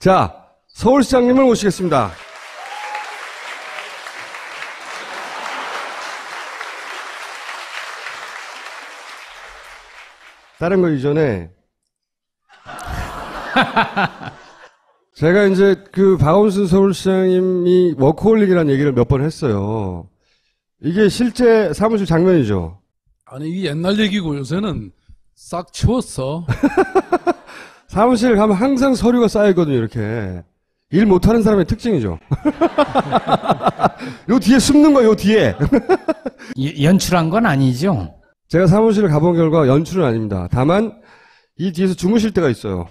자, 서울시장님을 모시겠습니다. 다른 거 이전에 제가 이제 그 박원순 서울시장님이 워커홀릭이라는 얘기를 몇 번 했어요. 이게 실제 사무실 장면이죠. 아니 이게 옛날 얘기고 요새는 싹 치웠어. 사무실 가면 항상 서류가 쌓여있거든요. 이렇게 일 못하는 사람의 특징이죠. 요 뒤에 숨는 거예요. 요 뒤에. 연출한 건 아니죠? 제가 사무실을 가본 결과 연출은 아닙니다. 다만 이 뒤에서 주무실 때가 있어요.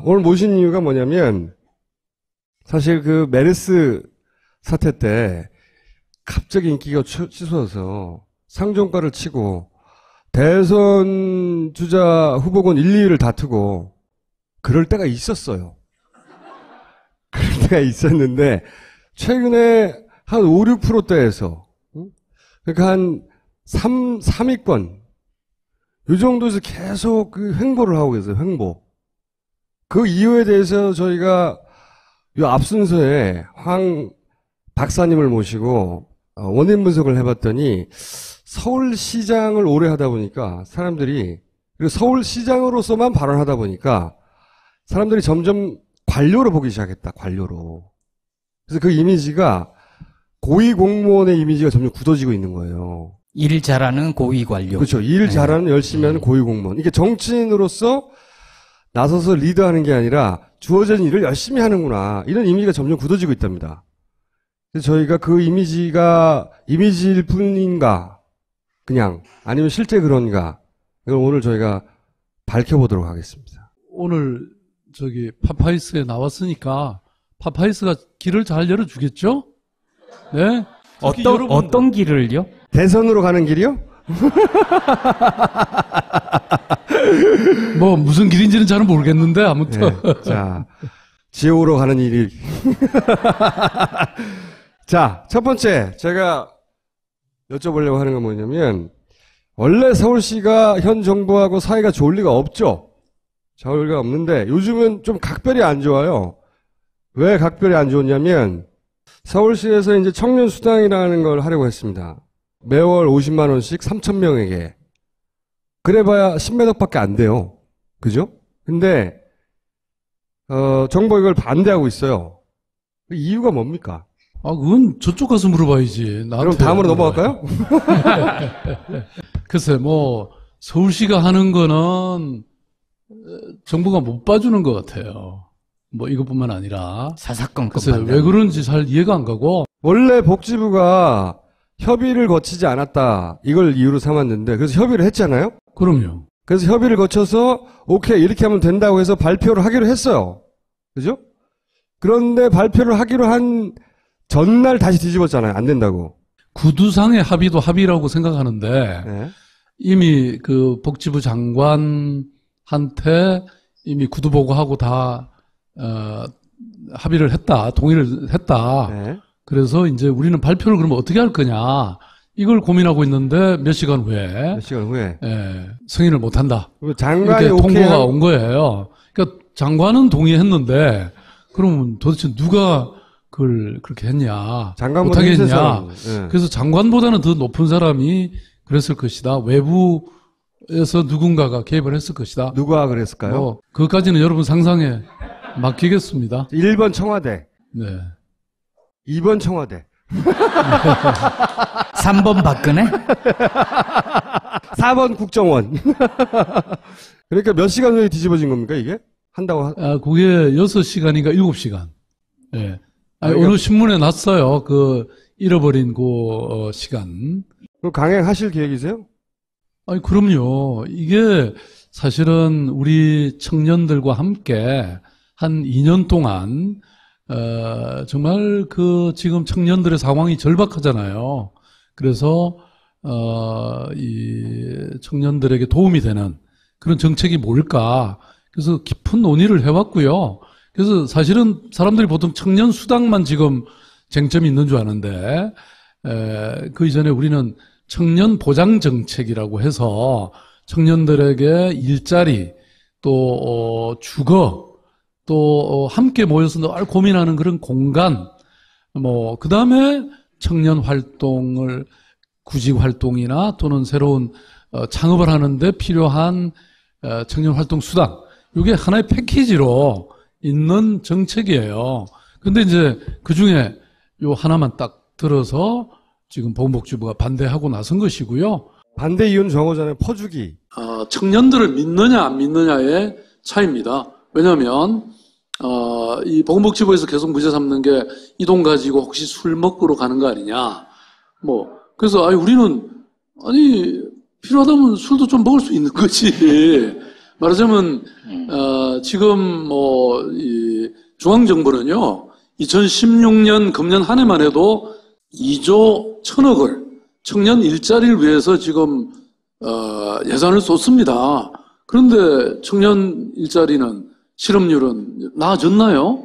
오늘 모신 이유가 뭐냐면 사실 그 메르스 사태 때 갑자기 인기가 치솟아서 상종가를 치고 대선 주자 후보군 1, 2위를 다투고 그럴 때가 있었어요. 그럴 때가 있었는데 최근에 한 5, 6%대에서 그러니까 한 3위권 이 정도에서 계속 그 횡보를 하고 계세요. 횡보. 그 이유에 대해서 저희가 이 앞 순서에 황 박사님을 모시고 원인 분석을 해봤더니 서울시장을 오래 하다 보니까 사람들이 그리고 서울시장으로서만 발언하다 보니까 사람들이 점점 관료로 보기 시작했다. 관료로. 그래서 그 이미지가 고위공무원의 이미지가 점점 굳어지고 있는 거예요. 일 잘하는 고위 관료. 그렇죠. 일 잘하는 열심히 하는 고위공무원. 이게 정치인으로서 나서서 리드하는 게 아니라 주어진 일을 열심히 하는구나. 이런 이미지가 점점 굳어지고 있답니다. 그래서 저희가 그 이미지가 이미지일 뿐인가 그냥 아니면 실제 그런가 이걸 오늘 저희가 밝혀보도록 하겠습니다. 오늘 저기 파파이스에 나왔으니까 파파이스가 길을 잘 열어주겠죠? 네. 어떤 길을요? 대선으로 가는 길이요? 뭐 무슨 길인지는 잘 모르겠는데 아무튼. 네, 자, 지옥으로 가는 일이. 자, 첫 번째 제가 여쭤보려고 하는 건 뭐냐면 원래 서울시가 현 정부하고 사이가 좋을 리가 없죠. 좋을 리가 없는데 요즘은 좀 각별히 안 좋아요. 왜 각별히 안 좋냐면 서울시에서 이제 청년 수당이라는 걸 하려고 했습니다. 매월 50만 원씩 3,000명에게. 그래봐야 10몇 억밖에 안 돼요. 그죠? 근데 정부가 이걸 반대하고 있어요. 그 이유가 뭡니까? 아, 그건 저쪽 가서 물어봐야지. 나한테. 그럼 다음으로 넘어갈까요? 글쎄, 뭐 서울시가 하는 거는 정부가 못 봐주는 것 같아요. 뭐 이것뿐만 아니라. 사사건건. 글쎄, 왜 그런지 잘 이해가 안 가고. 원래 복지부가 협의를 거치지 않았다. 이걸 이유로 삼았는데 그래서 협의를 했잖아요. 그럼요. 그래서 협의를 거쳐서 오케이 이렇게 하면 된다고 해서 발표를 하기로 했어요. 그죠? 그런데 발표를 하기로 한 전날 다시 뒤집었잖아요. 안 된다고. 구두상의 합의도 합의라고 생각하는데 네. 이미 그 복지부 장관한테 이미 구두 보고하고 다 합의를 했다. 동의를 했다. 네. 그래서 이제 우리는 발표를 그러면 어떻게 할 거냐. 이걸 고민하고 있는데 몇 시간 후에. 몇 시간 후에. 승인을 못 한다. 장관이 이렇게 오케이 통보가 온 거예요. 그러니까 장관은 동의했는데 그러면 도대체 누가 그걸 그렇게 했냐. 장관보다 못하겠냐. 네. 그래서 장관보다는 더 높은 사람이 그랬을 것이다. 외부에서 누군가가 개입을 했을 것이다. 누가 그랬을까요? 그것까지는 여러분 상상에 맡기겠습니다. 1번 청와대. 네. 2번 청와대. 3번 박근혜? 4번 국정원. 그러니까 몇 시간 후에 뒤집어진 겁니까, 이게? 한다고. 그게 6시간인가 7시간. 예. 그러니까 어느 신문에 났어요. 그, 잃어버린 그, 시간. 그럼 강행하실 계획이세요? 아니, 그럼요. 이게 사실은 우리 청년들과 함께 한 2년 동안 정말 그 지금 청년들의 상황이 절박하잖아요. 그래서 이 청년들에게 도움이 되는 그런 정책이 뭘까? 그래서 깊은 논의를 해왔고요. 그래서 사실은 사람들이 보통 청년 수당만 지금 쟁점이 있는 줄 아는데 그 이전에 우리는 청년 보장 정책이라고 해서 청년들에게 일자리 또 주거, 또 함께 모여서 늘 고민하는 그런 공간, 그 다음에 청년 활동을 구직 활동이나 또는 새로운 창업을 하는데 필요한 청년 활동 수당, 이게 하나의 패키지로 있는 정책이에요. 근데 이제 그 중에 요 하나만 딱 들어서 지금 보건복지부가 반대하고 나선 것이고요. 반대 이유는 정하잖아요. 퍼주기. 청년들을 믿느냐 안 믿느냐의 차이입니다. 왜냐하면 이 보건복지부에서 계속 문제 삼는 게 이 돈 가지고 혹시 술 먹으러 가는 거 아니냐. 그래서 우리는 필요하다면 술도 좀 먹을 수 있는 거지. 말하자면 지금 이 중앙정부는요 2016년 금년 한 해만 해도 2조 1,000억을 청년 일자리를 위해서 지금 예산을 쏟습니다. 그런데 청년 일자리는 실업률은 나아졌나요?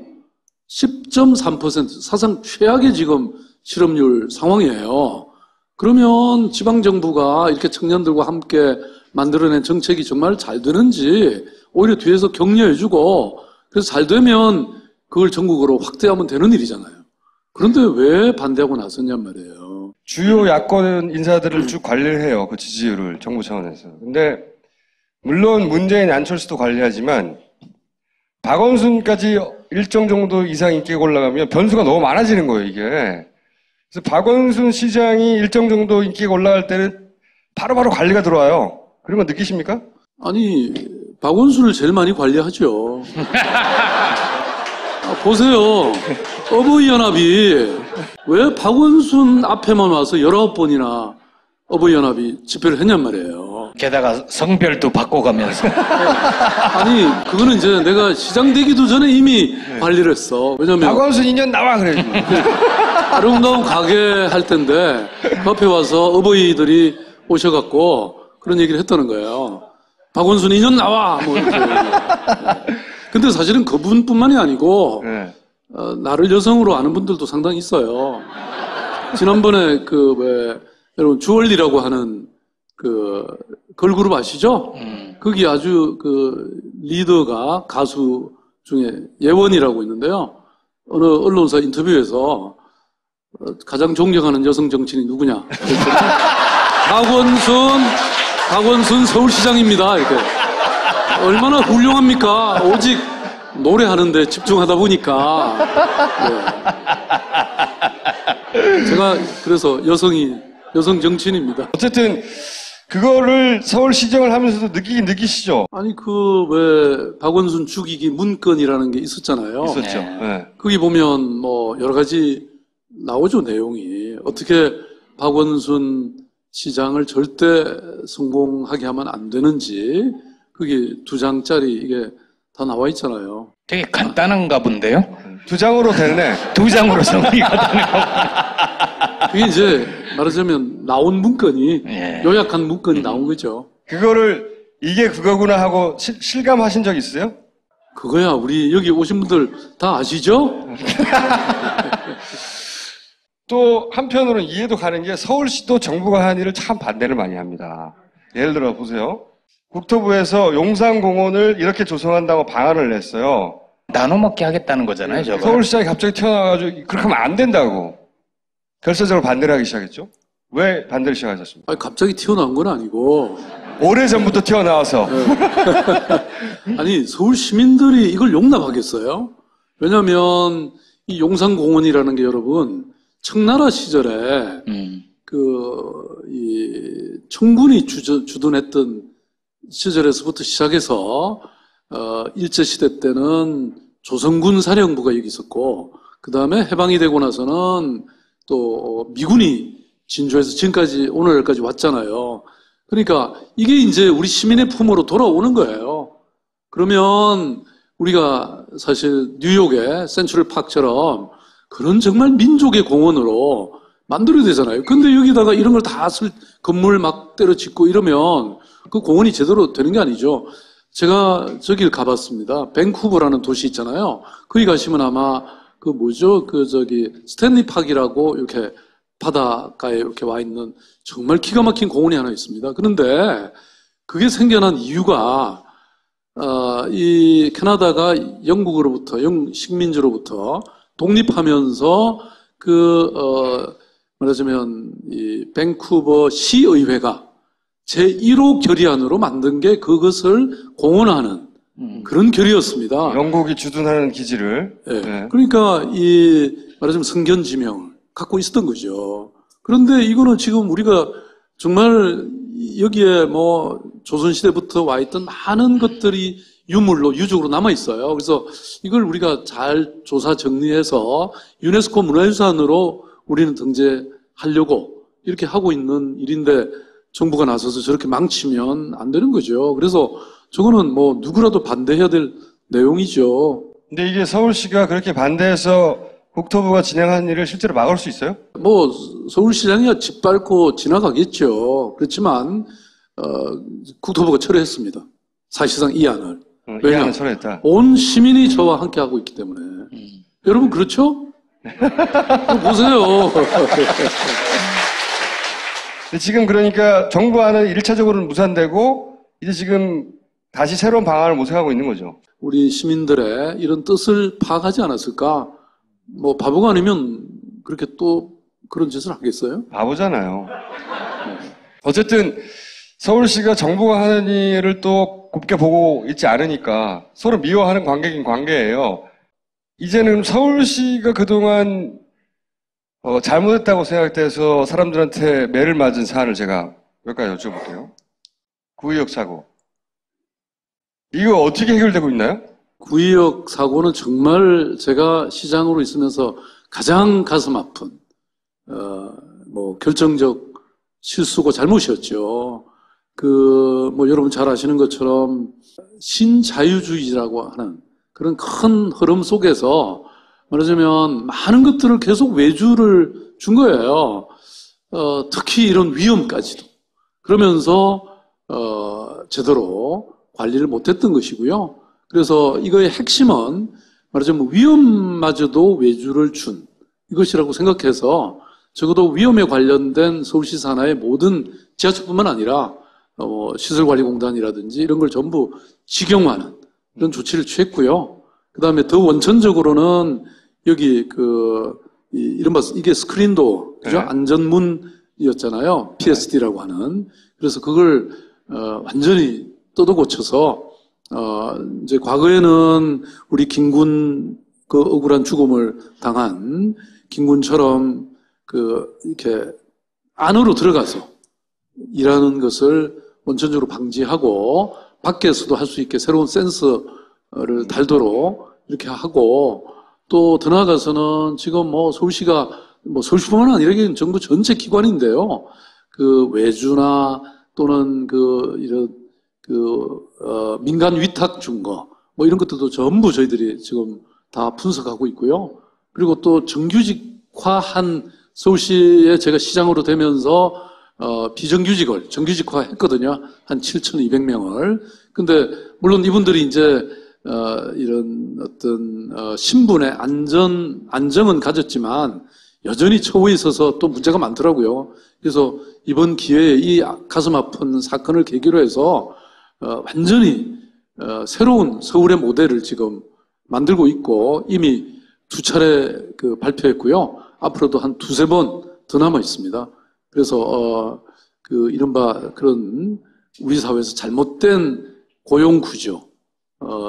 10.3%, 사상 최악의 지금 실업률 상황이에요. 그러면 지방정부가 이렇게 청년들과 함께 만들어낸 정책이 정말 잘 되는지 오히려 뒤에서 격려해주고 그래서 잘 되면 그걸 전국으로 확대하면 되는 일이잖아요. 그런데 왜 반대하고 나섰냔 말이에요. 주요 야권 인사들을 쭉 관리를 해요. 그 지지율을 정부 차원에서. 근데 물론 문재인, 안철수도 관리하지만 박원순까지 일정 정도 이상 인기가 올라가면 변수가 너무 많아지는 거예요, 이게. 그래서 박원순 시장이 일정 정도 인기가 올라갈 때는 바로바로 관리가 들어와요. 그런 거 느끼십니까? 박원순을 제일 많이 관리하죠. 보세요. 어버이연합이 왜 박원순 앞에만 와서 19번이나 어버이연합이 집회를 했냔 말이에요. 게다가 성별도 바꿔가면서. 그거는 이제 내가 시장 되기도 전에 이미 관리를 했어. 왜냐면 박원순 2년 나와 그래. 아름다운 가게 할 텐데 그 앞에 와서 어버이들이 오셔갖고 그런 얘기를 했다는 거예요. 박원순 2년 나와! 이렇게. 근데 사실은 그분뿐만이 아니고 나를 여성으로 아는 분들도 상당히 있어요. 지난번에 여러분 주얼리라고 하는 걸그룹 아시죠? 거기 아주 리더가 가수 중에 예원이라고 있는데요. 어느 언론사 인터뷰에서 가장 존경하는 여성 정치인이 누구냐? 박원순 서울시장입니다. 이렇게. 얼마나 훌륭합니까? 오직 노래하는데 집중하다 보니까. 네. 제가 그래서 여성 정치인입니다. 어쨌든 그거를 서울시정을 하면서도 느끼시죠? 왜 박원순 죽이기 문건이라는 게 있었잖아요. 있었죠. 네. 거기 보면 여러 가지 나오죠, 내용이. 어떻게 박원순 시장을 절대 성공하게 하면 안 되는지 그게 2장짜리 이게 다 나와 있잖아요. 되게 간단한가 본데요? 2장으로 되네. 2장으로 정리가 되는 거. 그게 이제 말하자면 나온 문건이 요약한 문건이 나온 거죠. 그거를 이게 그거구나 하고 실감하신 적 있어요? 그거야 우리 여기 오신 분들 다 아시죠? 또 한편으로는 이해도 가는 게 서울시도 정부가 한 일을 참 반대를 많이 합니다. 예를 들어 보세요. 국토부에서 용산공원을 이렇게 조성한다고 방안을 냈어요. 나눠 먹게 하겠다는 거잖아요, 저거. 서울시장이 갑자기 튀어나와가지고 그렇게 하면 안 된다고 결사적으로 반대를 하기 시작했죠. 왜 반대를 시작하셨습니까? 갑자기 튀어나온 건 아니고 오래전부터 튀어나와서. 서울 시민들이 이걸 용납하겠어요? 왜냐하면 이 용산공원이라는 게 여러분 청나라 시절에 이 청군이 주둔했던 시절에서부터 시작해서 일제시대 때는 조선군 사령부가 여기 있었고 그 다음에 해방이 되고 나서는 또 미군이 진주해서 지금까지 오늘까지 왔잖아요. 그러니까 이게 이제 우리 시민의 품으로 돌아오는 거예요. 그러면 우리가 사실 뉴욕의 센트럴 파크처럼 그런 정말 민족의 공원으로 만들어야 되잖아요. 근데 여기다가 이런 걸 다 건물 막 때려 짓고 이러면 그 공원이 제대로 되는 게 아니죠. 제가 저길 가봤습니다. 밴쿠버라는 도시 있잖아요. 거기 가시면 아마 스탠리 파크라고 이렇게 바닷가에 이렇게 와 있는 정말 기가 막힌 공원이 하나 있습니다. 그런데 그게 생겨난 이유가 이 캐나다가 영국으로부터, 식민지로부터 독립하면서 말하자면 이 밴쿠버 시의회가 제1호 결의안으로 만든 게 그것을 공언하는 그런 결의였습니다. 영국이 주둔하는 기지를. 네. 네. 그러니까 말하자면 성견지명을 갖고 있었던 거죠. 그런데 이거는 지금 우리가 정말 여기에 뭐 조선시대부터 와 있던 많은 것들이 유물로, 유적으로 남아 있어요. 그래서 이걸 우리가 잘 조사 정리해서 유네스코 문화유산으로 우리는 등재하려고 이렇게 하고 있는 일인데 정부가 나서서 저렇게 망치면 안 되는 거죠. 그래서 저거는 뭐 누구라도 반대해야 될 내용이죠. 근데 이게 서울시가 그렇게 반대해서 국토부가 진행하는 일을 실제로 막을 수 있어요? 뭐 서울시장이야 짓밟고 지나가겠죠. 그렇지만 국토부가 철회했습니다. 사실상 이 안을. 이 안을 철회했다. 온 시민이 저와 함께 하고 있기 때문에. 여러분 그렇죠? 보세요. 근데 지금 그러니까 정부 안은 1차적으로는 무산되고 이제 지금 다시 새로운 방안을 모색하고 있는 거죠. 우리 시민들의 이런 뜻을 파악하지 않았을까? 뭐 바보가 아니면 그렇게 또 그런 짓을 하겠어요? 바보잖아요. 어쨌든 서울시가 정부가 하는 일을 또 곱게 보고 있지 않으니까 서로 미워하는 관계긴 관계예요. 이제는 서울시가 그동안 잘못했다고 생각돼서 사람들한테 매를 맞은 사안을 제가 몇 가지 여쭤볼게요. 구의역 사고. 이거 어떻게 해결되고 있나요? 구의역 사고는 정말 제가 시장으로 있으면서 가장 가슴 아픈 뭐 결정적 실수고 잘못이었죠. 뭐 여러분 잘 아시는 것처럼 신자유주의라고 하는 그런 큰 흐름 속에서 말하자면 많은 것들을 계속 외주를 준 거예요. 특히 이런 위험까지도. 그러면서 제대로 관리를 못했던 것이고요. 그래서 이거의 핵심은 말하자면 위험마저도 외주를 준 이것이라고 생각해서 적어도 위험에 관련된 서울시 산하의 모든 지하철뿐만 아니라 시설관리공단이라든지 이런 걸 전부 직영화하는 이런 조치를 취했고요. 그 다음에 더 원천적으로는 여기 이른바 이게 스크린도 그죠? 네. 안전문이었잖아요. PSD라고 하는. 그래서 그걸 완전히 뜯어 고쳐서 이제 과거에는 우리 김군 그 억울한 죽음을 당한 김군처럼 이렇게 안으로 들어가서 일하는 것을 원천적으로 방지하고 밖에서도 할 수 있게 새로운 센서를 달도록 이렇게 하고 또 더 나아가서는 지금 뭐 서울시가 뭐 서울시뿐만 아니라 이게 정부 전체 기관인데요. 외주나 또는 이런 민간 위탁 준 거 뭐 이런 것들도 전부 저희들이 지금 다 분석하고 있고요. 그리고 또 정규직화한 서울시에 제가 시장으로 되면서 비정규직을 정규직화 했거든요. 한 7,200명을. 근데 물론 이분들이 이제 이런 어떤 신분의 안정은 가졌지만 여전히 처우에 있어서 또 문제가 많더라고요. 그래서 이번 기회에 이 가슴 아픈 사건을 계기로 해서 완전히 새로운 서울의 모델을 지금 만들고 있고 이미 2차례 발표했고요. 앞으로도 한 2-3번 더 남아 있습니다. 그래서 이른바 그런 우리 사회에서 잘못된 고용 구조,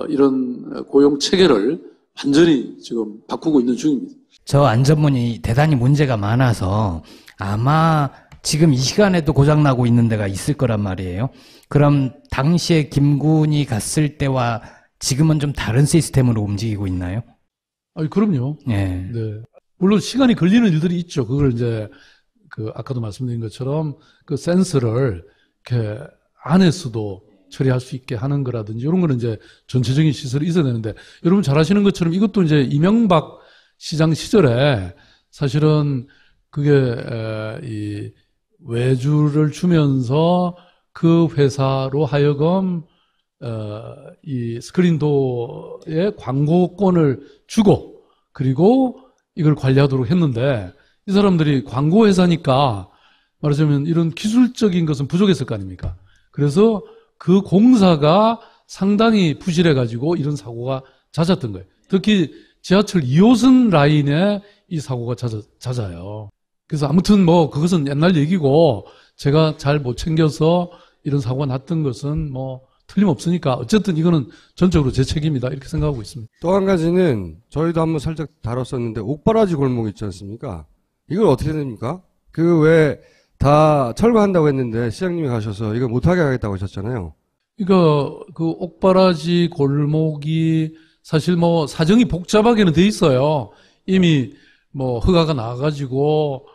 이런 고용 체계를 완전히 지금 바꾸고 있는 중입니다. 저 안전문이 대단히 문제가 많아서 아마 지금 이 시간에도 고장나고 있는 데가 있을 거란 말이에요. 그럼 당시에 김군이 갔을 때와 지금은 좀 다른 시스템으로 움직이고 있나요? 그럼요. 네. 네. 물론 시간이 걸리는 일들이 있죠. 그걸 이제 아까도 말씀드린 것처럼 센서를 이렇게 안에서도 처리할 수 있게 하는 거라든지 이런 거는 이제 전체적인 시설이 있어야 되는데 여러분 잘 아시는 것처럼 이것도 이제 이명박 시장 시절에 사실은 그게 이 외주를 주면서 그 회사로 하여금 이 스크린도어의 광고권을 주고 그리고 이걸 관리하도록 했는데 이 사람들이 광고 회사니까 말하자면 이런 기술적인 것은 부족했을 거 아닙니까? 그래서 그 공사가 상당히 부실해가지고 이런 사고가 잦았던 거예요. 특히 지하철 2호선 라인에 이 사고가 잦아요. 그래서 아무튼 뭐 그것은 옛날 얘기고 제가 잘 못 챙겨서 이런 사고가 났던 것은 뭐 틀림없으니까 어쨌든 이거는 전적으로 제 책임이다 이렇게 생각하고 있습니다. 또 한 가지는 저희도 한번 살짝 다뤘었는데 옥바라지 골목 있지 않습니까? 이걸 어떻게 됩니까? 그 왜 다 철거한다고 했는데 시장님이 가셔서 이거 못하게 하겠다고 하셨잖아요. 그러니까 그 옥바라지 골목이 사실 뭐 사정이 복잡하게는 돼 있어요. 이미 뭐 허가가 나와가지고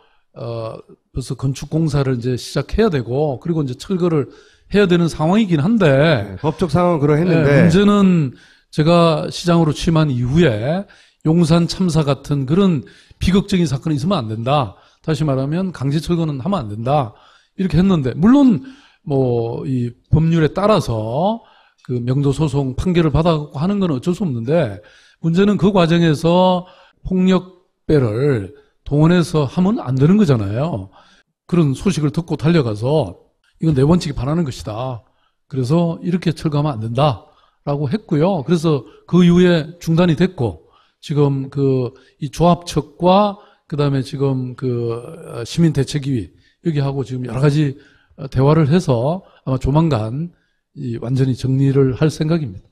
벌써 건축 공사를 이제 시작해야 되고 그리고 이제 철거를 해야 되는 상황이긴 한데 네, 법적 상황은 그러했는데 문제는 제가 시장으로 취임한 이후에 용산 참사 같은 그런 비극적인 사건이 있으면 안 된다. 다시 말하면 강제 철거는 하면 안 된다. 이렇게 했는데 물론 뭐 이 법률에 따라서 그 명도 소송 판결을 받아갖고 하는 건 어쩔 수 없는데 문제는 그 과정에서 폭력배를 동원해서 하면 안 되는 거잖아요. 그런 소식을 듣고 달려가서 이건 내 원칙이 반하는 것이다. 그래서 이렇게 철거하면 안 된다라고 했고요. 그래서 그 이후에 중단이 됐고 지금 그 이 조합 측과 그다음에 지금 그 시민대책위원회 여기하고 지금 여러 가지 대화를 해서 아마 조만간 완전히 정리를 할 생각입니다.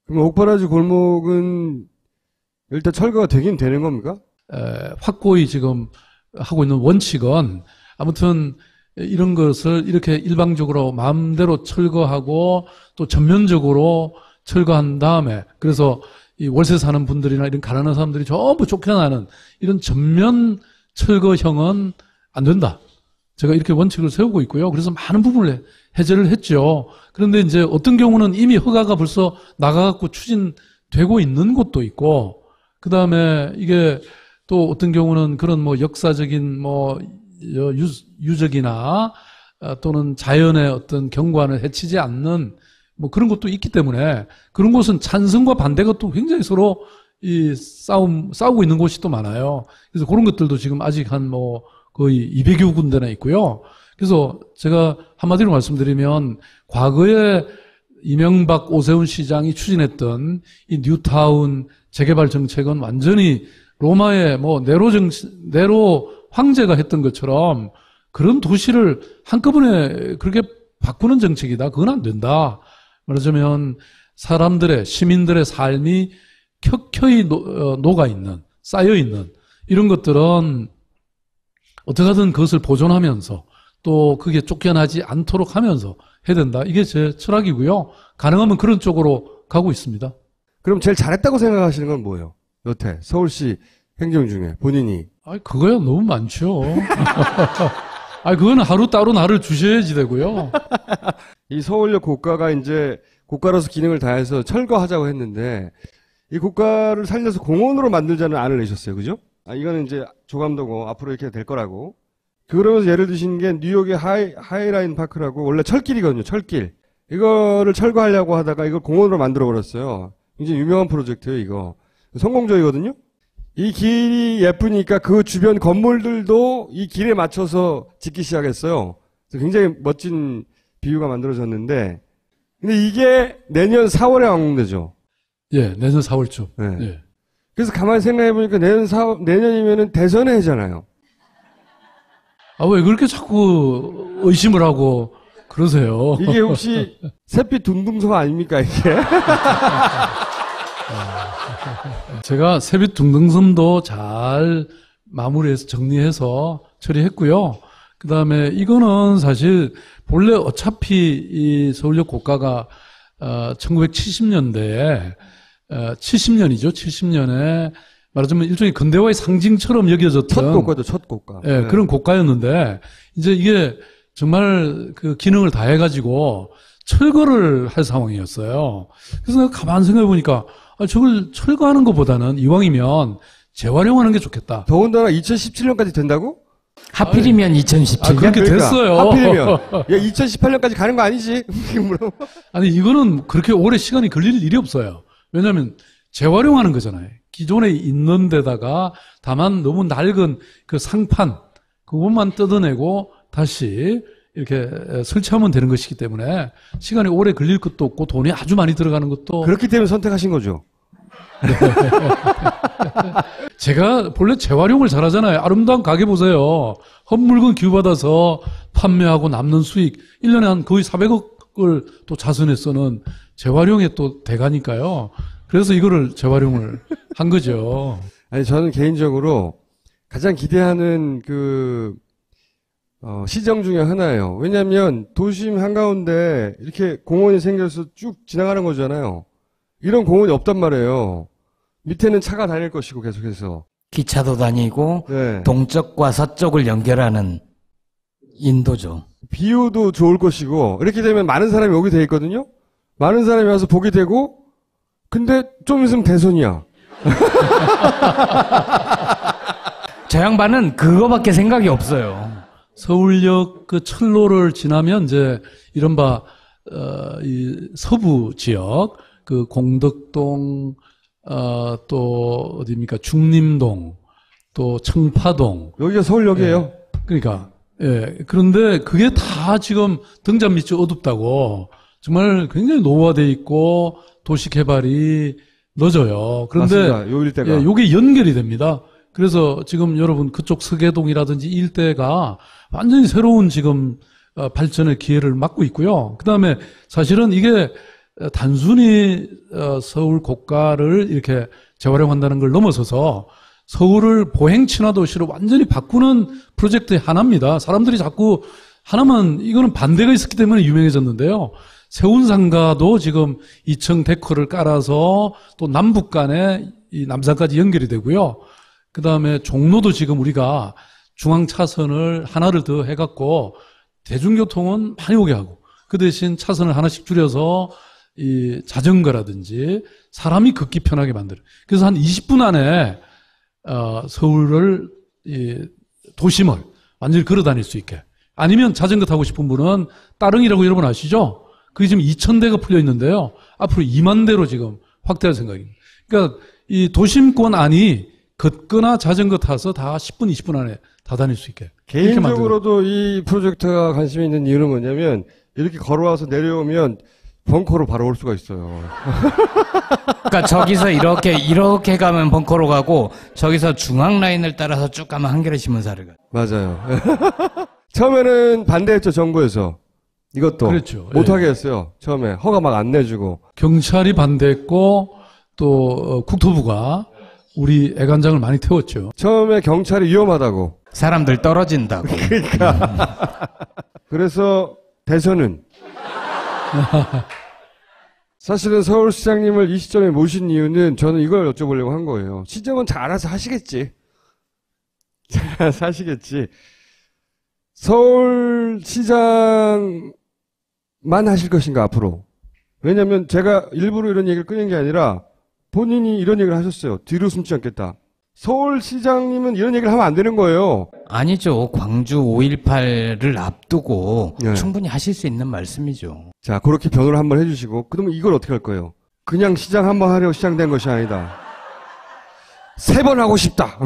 그럼 옥바라지 골목은 일단 철거가 되긴 되는 겁니까? 확고히 지금 하고 있는 원칙은 아무튼 이런 것을 이렇게 일방적으로 마음대로 철거하고 또 전면적으로 철거한 다음에 그래서 이 월세 사는 분들이나 이런 가난한 사람들이 전부 쫓겨나는 이런 전면 철거형은 안 된다. 제가 이렇게 원칙을 세우고 있고요. 그래서 많은 부분을 해제를 했죠. 그런데 이제 어떤 경우는 이미 허가가 벌써 나가갖고 추진되고 있는 곳도 있고, 그 다음에 이게 또 어떤 경우는 그런 뭐 역사적인 뭐 유적이나 또는 자연의 어떤 경관을 해치지 않는 뭐 그런 것도 있기 때문에 그런 곳은 찬성과 반대가 또 굉장히 서로 싸우고 있는 곳이 또 많아요. 그래서 그런 것들도 지금 아직 한 뭐 거의 200여 군데나 있고요. 그래서 제가 한마디로 말씀드리면 과거에 이명박 오세훈 시장이 추진했던 이 뉴타운 재개발 정책은 완전히 로마의 뭐 네로 황제가 했던 것처럼 그런 도시를 한꺼번에 그렇게 바꾸는 정책이다. 그건 안 된다. 말하자면 사람들의 시민들의 삶이 켜켜이 녹아있는 쌓여있는 이런 것들은 어떻게 하든 그것을 보존하면서 또 그게 쫓겨나지 않도록 하면서 해야 된다. 이게 제 철학이고요. 가능하면 그런 쪽으로 가고 있습니다. 그럼 제일 잘했다고 생각하시는 건 뭐예요? 여태 서울시 행정 중에 본인이. 그거야 너무 많죠. 그거는 하루 따로 나를 주셔야지 되고요. 이 서울역 고가가 이제 고가로서 기능을 다해서 철거하자고 했는데 이 고가를 살려서 공원으로 만들자는 안을 내셨어요. 그죠? 이거는 이제 조감도고 앞으로 이렇게 될 거라고. 그러면서 예를 드신 게 뉴욕의 하이라인 파크라고 원래 철길이거든요. 철길. 이거를 철거하려고 하다가 이걸 공원으로 만들어 버렸어요. 굉장히 유명한 프로젝트예요. 이거. 성공적이거든요. 이 길이 예쁘니까 그 주변 건물들도 이 길에 맞춰서 짓기 시작했어요. 그래서 굉장히 멋진 비유가 만들어졌는데, 근데 이게 내년 4월에 완공되죠. 예, 내년 4월쯤. 네. 예. 그래서 가만히 생각해보니까 내년이면은 대선에 해잖아요. 왜 그렇게 자꾸 의심을 하고 그러세요? 이게 혹시 샛빛 둥둥성 아닙니까, 이게? 제가 새빛 둥둥섬도 잘 마무리해서 정리해서 처리했고요. 그 다음에 이거는 사실 본래 어차피 이 서울역 고가가 1970년대에 70년이죠. 70년에 말하자면 일종의 근대화의 상징처럼 여겨졌던 첫 고가죠, 첫 고가. 예, 네. 그런 고가였는데 이제 이게 정말 그 기능을 다 해가지고 철거를 할 상황이었어요. 그래서 내가 가만 생각해 보니까 저걸 철거하는 것보다는 이왕이면 재활용하는 게 좋겠다. 더군다나 2017년까지 된다고? 하필이면 2017년. 그렇게 됐어요. 하필이면. 야, 2018년까지 가는 거 아니지? 아니, 이거는 그렇게 오래 시간이 걸릴 일이 없어요. 왜냐하면 재활용하는 거잖아요. 기존에 있는 데다가 다만 너무 낡은 그 상판, 그것만 뜯어내고 다시 이렇게 설치하면 되는 것이기 때문에 시간이 오래 걸릴 것도 없고 돈이 아주 많이 들어가는 것도 그렇기 때문에 선택하신 거죠. 제가 본래 재활용을 잘하잖아요. 아름다운 가게 보세요. 헛물건 기부받아서 판매하고 남는 수익 1년에 한 거의 400억을 또 자선에 쓰는 재활용의 또 대가니까요. 그래서 이거를 재활용을 한 거죠. 아니, 저는 개인적으로 가장 기대하는 시정 중에 하나예요. 왜냐면 도심 한가운데 이렇게 공원이 생겨서 쭉 지나가는 거잖아요. 이런 공원이 없단 말이에요. 밑에는 차가 다닐 것이고 계속해서. 기차도 다니고 네. 동쪽과 서쪽을 연결하는 인도죠. 비유도 좋을 것이고 이렇게 되면 많은 사람이 오게 돼 있거든요. 많은 사람이 와서 보게 되고 근데 좀 있으면 대선이야. 저 양반은 그거밖에 생각이 없어요. 서울역 그 철로를 지나면 이제 이른바 이 서부 지역 그 공덕동 또 어디입니까 중림동 또 청파동 여기가 서울역이에요. 그러니까 예 그런데 그게 다 지금 등잔 밑이 어둡다고 정말 굉장히 노후화돼 있고 도시 개발이 늦어요. 그런데 맞습니다. 요 일대가. 예, 요게 연결이 됩니다. 그래서 지금 여러분 그쪽 서계동이라든지 이 일대가 완전히 새로운 지금 발전의 기회를 맞고 있고요. 그다음에 사실은 이게 단순히 서울 고가를 이렇게 재활용한다는 걸 넘어서서 서울을 보행 친화 도시로 완전히 바꾸는 프로젝트의 하나입니다. 사람들이 자꾸 하나만 이거는 반대가 있었기 때문에 유명해졌는데요. 세운상가도 지금 2층 데커를 깔아서 또 남북 간에 이 남산까지 연결이 되고요. 그다음에 종로도 지금 우리가 중앙 차선을 하나를 더 해갖고 대중교통은 많이 오게 하고 그 대신 차선을 하나씩 줄여서 이 자전거라든지 사람이 걷기 편하게 만들어. 그래서 한 20분 안에 서울을 이 도심을 완전히 걸어 다닐 수 있게. 아니면 자전거 타고 싶은 분은 따릉이라고 여러분 아시죠? 그게 지금 2,000대가 풀려 있는데요. 앞으로 2만 대로 지금 확대할 생각입니다. 그러니까 이 도심권 안이 걷거나 자전거 타서 다 10분, 20분 안에 다 다닐 수 있게. 개인적으로도 이 프로젝트가 관심이 있는 이유는 뭐냐면 이렇게 걸어와서 내려오면 벙커로 바로 올 수가 있어요. 그러니까 저기서 이렇게 가면 벙커로 가고 저기서 중앙 라인을 따라서 쭉 가면 한겨레 신문사를 가요. 맞아요. 처음에는 반대했죠, 정부에서. 이것도. 그렇죠. 못하게 했어요. 처음에. 허가 막 안 내주고. 경찰이 반대했고 또 국토부가 우리 애간장을 많이 태웠죠. 처음에 경찰이 위험하다고. 사람들 떨어진다고. 그래서 대선은 사실은 서울시장님을 이 시점에 모신 이유는 저는 이걸 여쭤보려고 한 거예요. 시정은 잘 알아서 하시겠지. 잘 사시겠지. 서울시장만 하실 것인가 앞으로. 왜냐하면 제가 일부러 이런 얘기를 꺼낸 게 아니라 본인이 이런 얘기를 하셨어요. 뒤로 숨지 않겠다. 서울시장님은 이런 얘기를 하면 안 되는 거예요. 아니죠. 광주 5.18를 앞두고 네. 충분히 하실 수 있는 말씀이죠. 자, 그렇게 변호를 한번 해주시고, 그러면 이걸 어떻게 할 거예요? 그냥 시장 한번 하려고 시장된 것이 아니다. 3번 하고 싶다.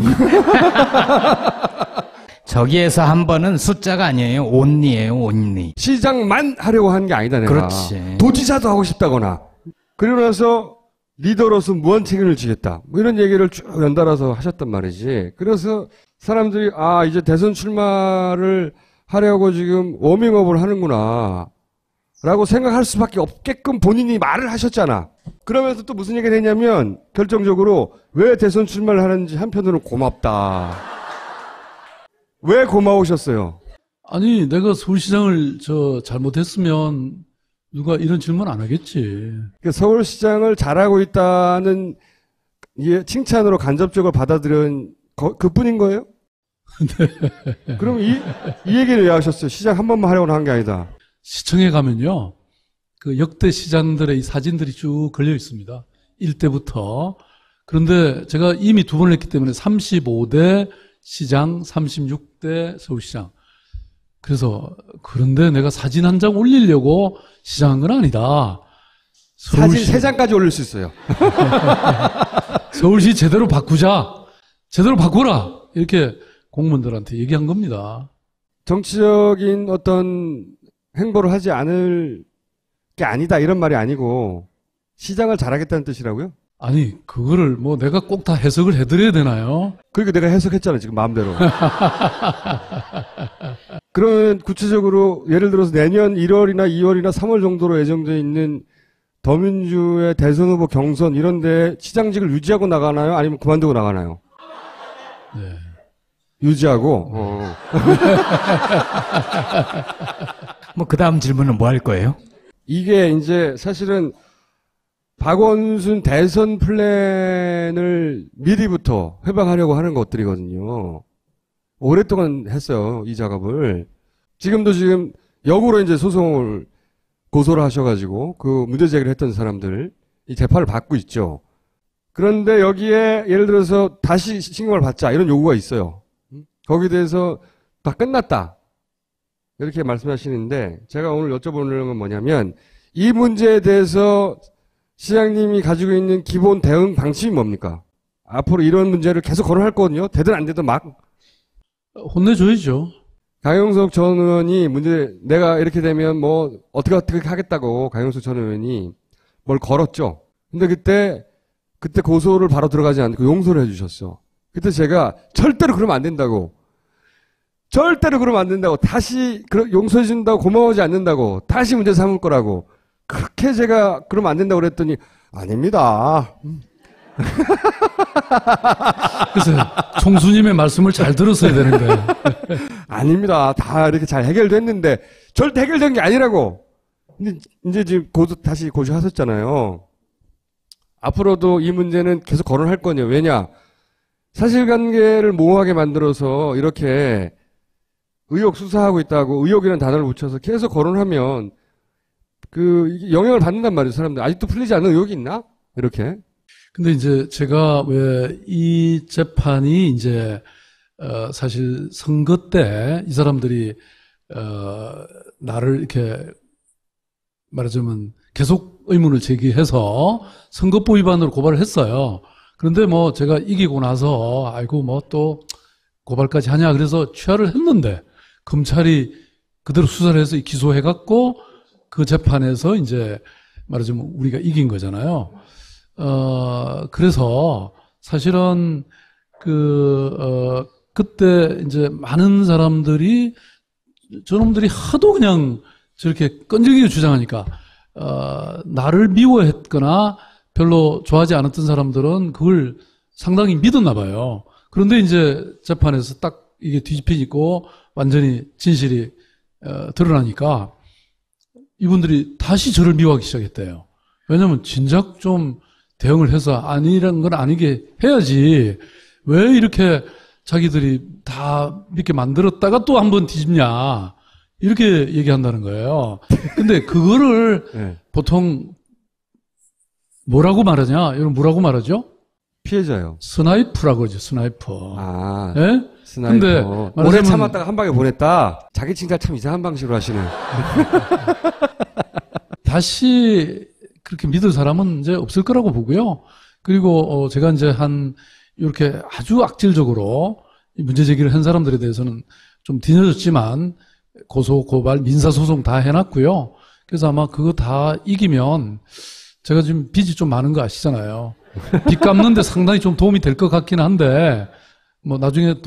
저기에서 한 번은 숫자가 아니에요. 온리예요. 온리. 시장만 하려고 한 게 아니다, 내가. 그렇지. 도지사도 하고 싶다거나. 그리고 나서 리더로서 무한 책임을 지겠다. 뭐 이런 얘기를 쭉 연달아서 하셨단 말이지. 그래서 사람들이, 아, 이제 대선 출마를 하려고 지금 워밍업을 하는구나. 라고 생각할 수밖에 없게끔 본인이 말을 하셨잖아. 그러면서 또 무슨 얘기를 했냐면, 결정적으로 왜 대선 출마를 하는지 한편으로는 고맙다. 왜 고마우셨어요? 아니 내가 서울시장을 잘못했으면 누가 이런 질문 안 하겠지. 서울시장을 잘하고 있다는 칭찬으로 간접적으로 받아들인 그뿐인 거예요? 네. 그럼 이 얘기를 왜 하셨어요? 시장 한 번만 하려고 한 게 아니다. 시청에 가면요, 그 역대 시장들의 이 사진들이 쭉 걸려 있습니다. 1대부터. 그런데 제가 이미 2번을 했기 때문에 35대 시장, 36대 서울시장. 그런데 내가 사진 한 장 올리려고 시장한 건 아니다. 사진 3장까지 올릴 수 있어요. 서울시 제대로 바꾸자. 제대로 바꾸라. 이렇게 공무원들한테 얘기한 겁니다. 정치적인 어떤 행보를 하지 않을 게 아니다 이런 말이 아니고 시장을 잘하겠다는 뜻이라고요? 아니, 그거를 뭐 내가 꼭 다 해석을 해드려야 되나요? 그러니까 내가 해석했잖아 지금 마음대로. 그러면 구체적으로 예를 들어서 내년 1월이나 2월이나 3월 정도로 예정돼 있는 더민주의 대선 후보 경선 이런 데 시장직을 유지하고 나가나요? 아니면 그만두고 나가나요? 네. 유지하고. 뭐 그 다음 질문은 뭐 할 거예요? 이게 이제 사실은 박원순 대선 플랜을 미리부터 회방하려고 하는 것들이거든요. 오랫동안 했어요, 이 작업을. 지금도 지금 역으로 이제 소송을 고소를 하셔가지고 그 문제 제기를 했던 사람들 이 재판을 받고 있죠. 그런데 여기에 예를 들어서 다시 신경을 받자 이런 요구가 있어요. 거기에 대해서 다 끝났다 이렇게 말씀하시는데 제가 오늘 여쭤보는 건 뭐냐면 이 문제에 대해서 시장님이 가지고 있는 기본 대응 방침이 뭡니까? 앞으로 이런 문제를 계속 거론할 거거든요. 되든 안 되든 막. 혼내줘야죠. 강용석 전 의원이 내가 이렇게 되면 뭐 어떻게 하겠다고 강용석 전 의원이 뭘 걸었죠. 근데 그때 고소를 바로 들어가지 않고 용서를 해주셨어. 그때 제가 절대로 그러면 안 된다고. 다시 용서해준다고 고마워하지 않는다고. 다시 문제 삼을 거라고. 그렇게 제가 그러면 안 된다고 그랬더니 아닙니다. 그래서 총수님의 말씀을 잘 들었어야 되는데. 아닙니다. 다 이렇게 잘 해결됐는데 절대 해결된 게 아니라고. 근데 이제 지금 다시 고소하셨잖아요. 앞으로도 이 문제는 계속 거론할 거냐. 왜냐? 사실관계를 모호하게 만들어서 이렇게 의혹 수사하고 있다고 의혹이라는 단어를 붙여서 계속 거론하면 이게 영향을 받는단 말이에요, 사람들. 아직도 풀리지 않는 의혹이 있나? 이렇게. 근데 이제 제가 왜 이 재판이 이제, 사실 선거 때 이 사람들이, 나를 이렇게 말하자면 계속 의문을 제기해서 선거법 위반으로 고발을 했어요. 그런데 뭐 제가 이기고 나서 아이고 뭐 또 고발까지 하냐 그래서 취하를 했는데 검찰이 그대로 수사를 해서 기소해갖고 그 재판에서 이제 말하자면 우리가 이긴 거잖아요. 그래서 사실은 그때 이제 많은 사람들이 저놈들이 하도 그냥 저렇게 끈질기게 주장하니까, 나를 미워했거나 별로 좋아하지 않았던 사람들은 그걸 상당히 믿었나 봐요. 그런데 이제 재판에서 딱 이게 뒤집히고 완전히 진실이 드러나니까 이분들이 다시 저를 미워하기 시작했대요. 왜냐면 진작 좀 대응을 해서 아니란 건 아니게 해야지 왜 이렇게 자기들이 다 이렇게 만들었다가 또 한번 뒤집냐 이렇게 얘기한다는 거예요. 근데 그거를 네. 보통 뭐라고 말하냐? 여러분 뭐라고 말하죠? 피해자요. 스나이프라고 그러죠. 스나이퍼. 아, 예? 스나이퍼. 근데 오래 참았다가 한 방에 보냈다. 자기 칭찬 참 이상한 방식으로 하시네. 다시 그렇게 믿을 사람은 이제 없을 거라고 보고요. 그리고 제가 이제 이렇게 아주 악질적으로 문제 제기를 한 사람들에 대해서는 좀 뒤늦었지만 고소, 고발, 민사소송 다 해놨고요. 그래서 아마 그거 다 이기면 제가 지금 빚이 좀 많은 거 아시잖아요. 빚 갚는데 상당히 좀 도움이 될 것 같긴 한데 뭐 나중에 그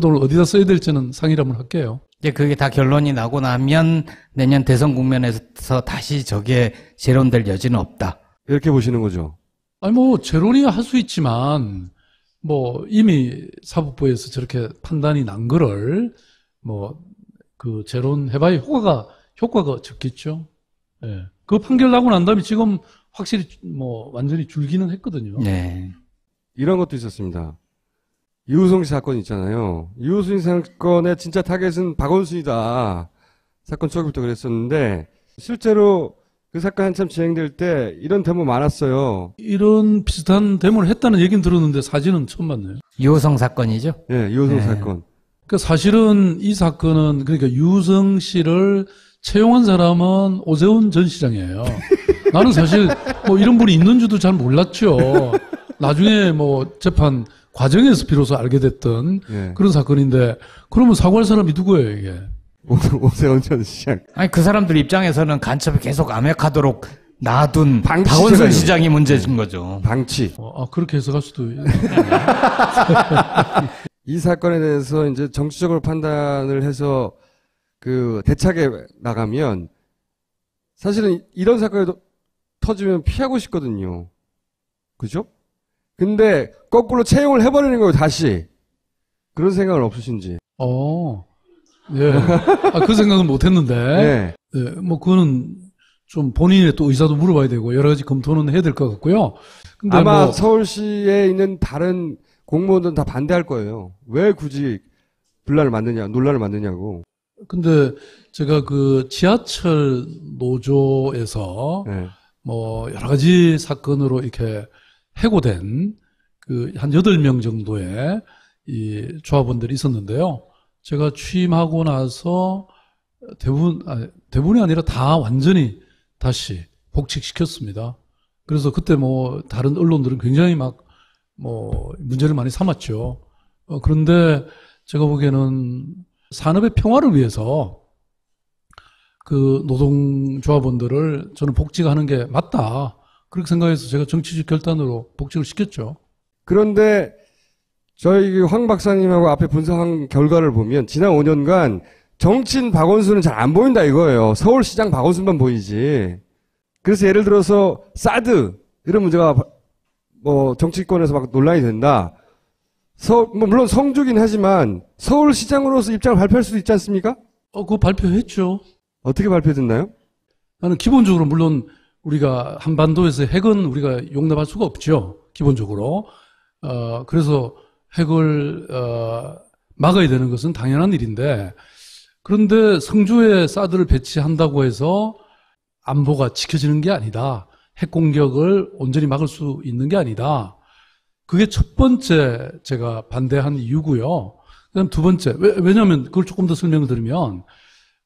돈을 어디다 써야 될지는 상의를 한번 할게요. 이제 그게 다 결론이 나고 나면 내년 대선 국면에서 다시 저게 재론될 여지는 없다. 이렇게 보시는 거죠. 아니 뭐 재론이야 할 수 있지만 뭐 이미 사법부에서 저렇게 판단이 난 거를 뭐 그 재론 해봐야 효과가 적겠죠. 예. 그 판결 나고 난 다음에 지금 확실히 뭐 완전히 줄기는 했거든요. 네. 이런 것도 있었습니다. 이우성 씨 사건 있잖아요. 이우성 씨 사건의 진짜 타겟은 박원순이다. 사건 초기부터 그랬었는데 실제로 그 사건 한참 진행될 때 이런 데모 많았어요. 이런 비슷한 데모를 했다는 얘기는 들었는데 사진은 처음 봤네요. 유호성 사건이죠? 네, 이우성 네. 사건. 그러니까 사실은 이 사건은 그러니까 유성 씨를 채용한 사람은 오세훈 전 시장이에요. 나는 사실 뭐 이런 분이 있는 줄도 잘 몰랐죠. 나중에 뭐 재판 과정에서 비로소 알게 됐던 네. 그런 사건인데 그러면 사과할 사람이 누구예요 이게? 오세훈 전 시장. 아니 그 사람들 입장에서는 간첩이 계속 암약하도록 놔둔 방치 박원순 제가요. 시장이 문제인 거죠. 방치. 그렇게 해석할 수도. 이 사건에 대해서 이제 정치적으로 판단을 해서 그 대책에 나가면 사실은 이런 사건이 터지면 피하고 싶거든요. 그죠? 근데 거꾸로 채용을 해버리는 거예요, 다시. 그런 생각은 없으신지. 예. 그 생각은 못 했는데. 네. 네, 뭐, 그거는 좀 본인의 또 의사도 물어봐야 되고, 여러 가지 검토는 해야 될 것 같고요. 근데 아마 뭐, 서울시에 있는 다른 공무원들은 다 반대할 거예요. 왜 굳이 논란을 만드냐고. 근데 제가 그 지하철 노조에서 네. 뭐, 여러 가지 사건으로 이렇게 해고된 그 한 8명 정도의 이 조합원들이 있었는데요. 제가 취임하고 나서 대부분이 아니라 다 완전히 다시 복직시켰습니다. 그래서 그때 뭐 다른 언론들은 굉장히 막 뭐 문제를 많이 삼았죠. 그런데 제가 보기에는 산업의 평화를 위해서 그 노동조합원들을 저는 복직하는 게 맞다. 그렇게 생각해서 제가 정치적 결단으로 복직을 시켰죠. 그런데 저희 황 박사님하고 앞에 분석한 결과를 보면 지난 5년간 정치인 박원순은 잘 안 보인다 이거예요. 서울시장 박원순만 보이지. 그래서 예를 들어서 사드 이런 문제가 뭐 정치권에서 막 논란이 된다. 뭐 물론 성주긴 하지만 서울시장으로서 입장을 발표할 수도 있지 않습니까? 그거 발표했죠. 어떻게 발표됐나요? 나는 기본적으로 물론 우리가 한반도에서 핵은 우리가 용납할 수가 없죠. 기본적으로. 그래서 핵을 막아야 되는 것은 당연한 일인데, 그런데 성주에 사드를 배치한다고 해서 안보가 지켜지는 게 아니다. 핵 공격을 온전히 막을 수 있는 게 아니다. 그게 첫 번째 제가 반대한 이유고요. 그다음 두 번째, 왜냐하면 그걸 조금 더 설명을 드리면,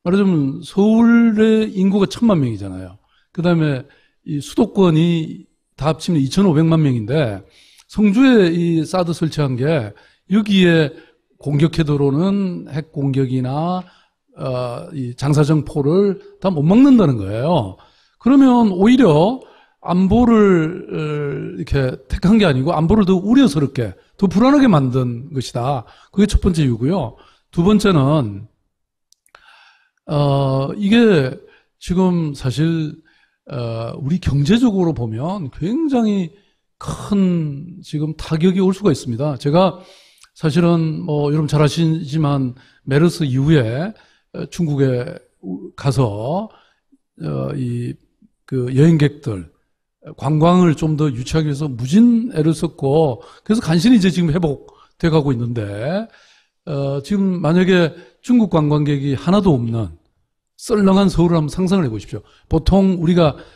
말하자면 서울의 인구가 1,000만 명이잖아요. 그다음에 이 수도권이 다 합치면 2,500만 명인데 성주에 이 사드 설치한 게 여기에 공격해 들어오는 핵 공격이나 이 장사정 포를 다 못 막는다는 거예요. 그러면 오히려 안보를 이렇게 택한 게 아니고 안보를 더 우려스럽게, 더 불안하게 만든 것이다. 그게 첫 번째 이유고요. 두 번째는 이게 지금 사실 우리 경제적으로 보면 굉장히 큰 지금 타격이 올 수가 있습니다. 제가 사실은 뭐 여러분 잘 아시지만 메르스 이후에 중국에 가서 그 여행객들 관광을 좀 더 유치하기 위해서 무진 애를 썼고, 그래서 간신히 이제 지금 회복돼 가고 있는데, 지금 만약에 중국 관광객이 하나도 없는 썰렁한 서울을 한번 상상을 해보십시오. 보통